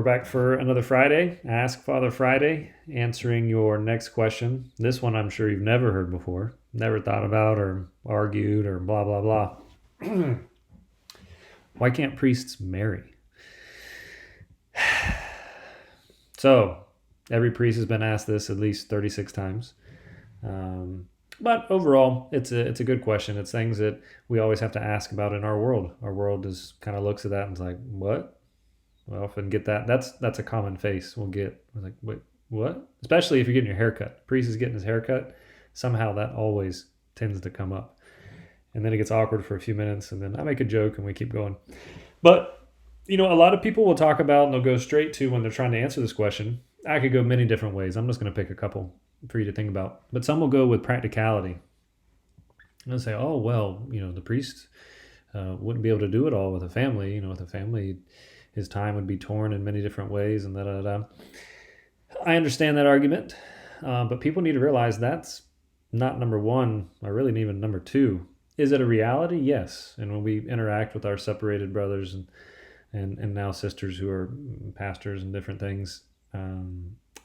back for another Friday, Ask Father Friday, answering your next question. This one I'm sure you've never heard before, never thought about or argued or blah, blah, blah. Why can't priests marry? So, every priest has been asked this at least 36 times. But overall, it's a good question. It's things that we always have to ask about in our world. Our world just kind of looks at that and is like, what? We often get that. That's a common face we'll get. We're like, wait, what? Especially if you're getting your hair cut. Priest is getting his hair cut. Somehow that always tends to come up. And then it gets awkward for a few minutes, and then I make a joke and we keep going. But, a lot of people will talk about, and they'll go straight to, when they're trying to answer this question, I could go many different ways. I'm just going to pick a couple for you to think about. But some will go with practicality. And they'll say, oh, well, the priest wouldn't be able to do it all with a family. With a family, his time would be torn in many different ways, and da-da-da. I understand that argument, but people need to realize that's not number one, or really even number two. Is it a reality? Yes. And when we interact with our separated brothers and now sisters who are pastors and different things,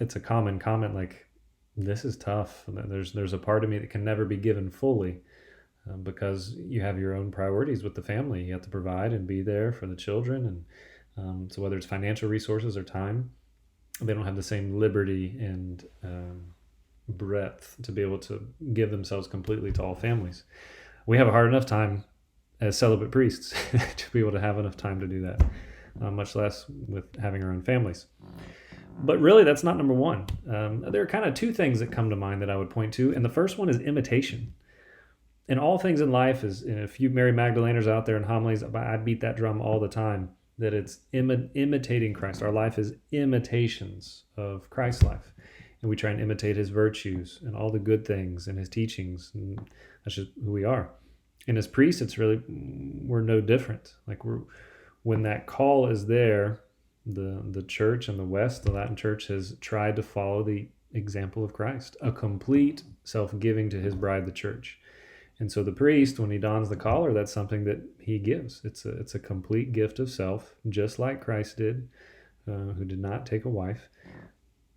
it's a common comment like, this is tough. There's a part of me that can never be given fully because you have your own priorities with the family. You have to provide and be there for the children, and so whether it's financial resources or time, they don't have the same liberty and breadth to be able to give themselves completely to all families. We have a hard enough time as celibate priests to be able to have enough time to do that, much less with having our own families. But really, that's not number one. There are kind of two things that come to mind that I would point to, and the first one is imitation. In all things in life, if you Mary Magdaleners out there in homilies, I beat that drum all the time, that it's imitating Christ. Our life is imitations of Christ's life. And we try and imitate his virtues and all the good things and his teachings. And that's just who we are. And as priests, we're no different. Like when that call is there, the church in the West, the Latin church, has tried to follow the example of Christ, a complete self-giving to his bride, the church. And so the priest, when he dons the collar, that's something that he gives. It's a complete gift of self, just like Christ did, who did not take a wife,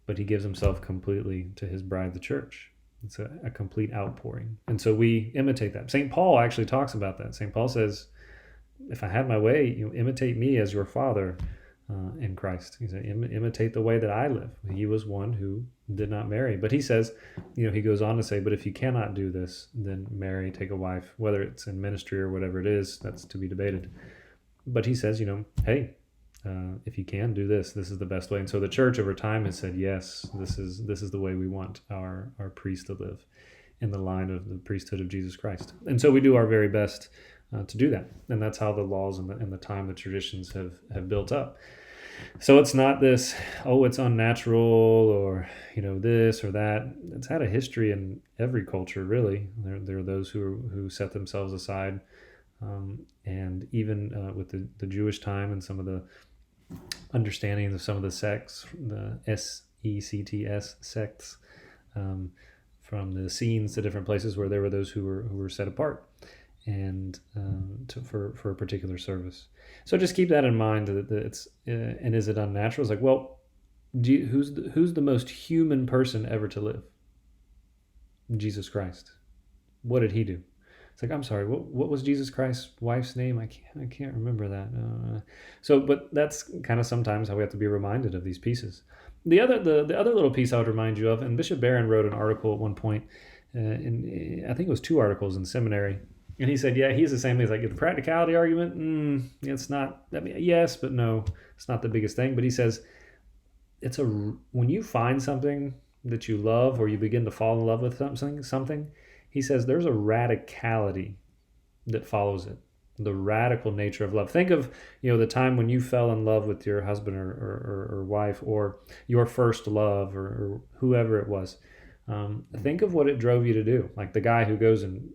but he gives himself completely to his bride, the church. It's a complete outpouring. And so we imitate that. St. Paul actually talks about that. St. Paul says, if I had my way, imitate me as your father in Christ. He said, imitate the way that I live. He was one who did not marry. But he says, he goes on to say, but if you cannot do this, then marry, take a wife, whether it's in ministry or whatever it is, that's to be debated. But he says, hey, if you can do this is the best way. And so the church over time has said, yes, this is the way we want our priest to live, in the line of the priesthood of Jesus Christ. And so we do our very best to do that. And that's how the laws and the time, the traditions have built up. So it's not this, it's unnatural, or, this or that. It's had a history in every culture, really. There are those who set themselves aside. And even with the Jewish time and some of the understandings of some of the sects, the SECTS sects, from the scenes to different places where there were those who were set apart and for a particular service. So just keep that in mind, that it's and is it unnatural? It's like, well, who's the most human person ever to live? Jesus Christ. What did he do? It's like, I'm sorry, what was Jesus Christ's wife's name? I can't remember that. But that's kind of sometimes how we have to be reminded of these pieces. The other little piece I would remind you of, and Bishop Barron wrote an article at one point, I think it was 2 articles in seminary, and he said, he's the same thing. He's like, the practicality argument, it's not, yes, but no, it's not the biggest thing. But he says, when you find something that you love, or you begin to fall in love with something, he says there's a radicality that follows it, the radical nature of love. Think of, the time when you fell in love with your husband or wife, or your first love, or whoever it was. Think of what it drove you to do. Like the guy who goes and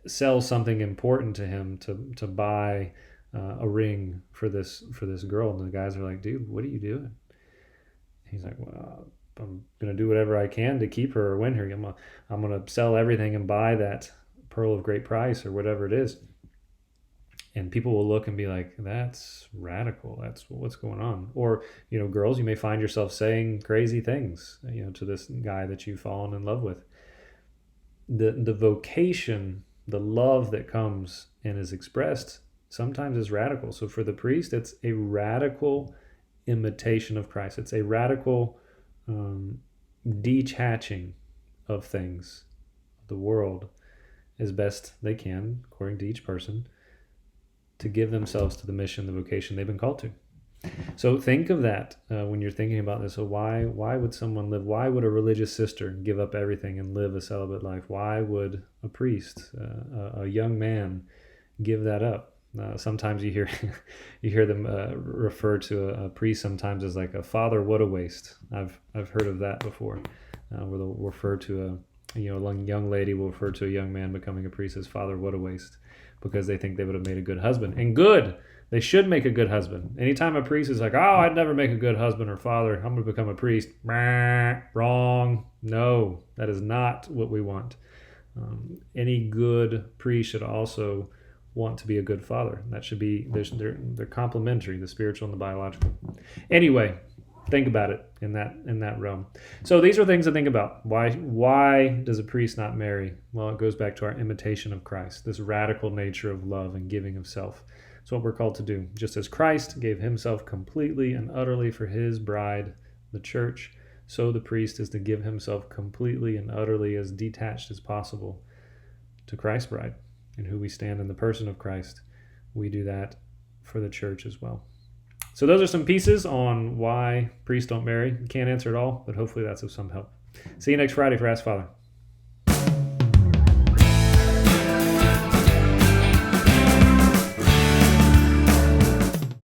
sells something important to him to buy a ring for this girl, and the guys are like, dude, what are you doing? He's like, well, I'm going to do whatever I can to keep her or win her. I'm going to sell everything and buy that pearl of great price or whatever it is. And people will look and be like, that's radical. That's what's going on. Or, girls, you may find yourself saying crazy things, to this guy that you've fallen in love with. The vocation, the love that comes and is expressed sometimes is radical. So for the priest, it's a radical imitation of Christ. It's a radical detaching of things, the world, as best they can, according to each person, to give themselves to the mission, the vocation they've been called to. So think of that when you're thinking about this. So why would someone live? Why would a religious sister give up everything and live a celibate life? Why would a priest, a young man, give that up? Sometimes you hear them refer to a priest sometimes as like a father. What a waste! I've heard of that before, where they'll refer to a young lady will refer to a young man becoming a priest as father. What a waste, because they think they would have made a good husband. And good, they should make a good husband. Anytime a priest is like, oh, I'd never make a good husband or father, I'm going to become a priest. Wrong. No, that is not what we want. Any good priest should also want to be a good father. That should be, they're complementary, the spiritual and the biological. Anyway, think about it in that realm. So these are things to think about. Why does a priest not marry? Well, it goes back to our imitation of Christ, this radical nature of love and giving of self. It's what we're called to do. Just as Christ gave himself completely and utterly for his bride, the church, so the priest is to give himself completely and utterly as detached as possible to Christ's bride, and who we stand in the person of Christ. We do that for the church as well. So those are some pieces on why priests don't marry. Can't answer it all, but hopefully that's of some help. See you next Friday for Ask Father.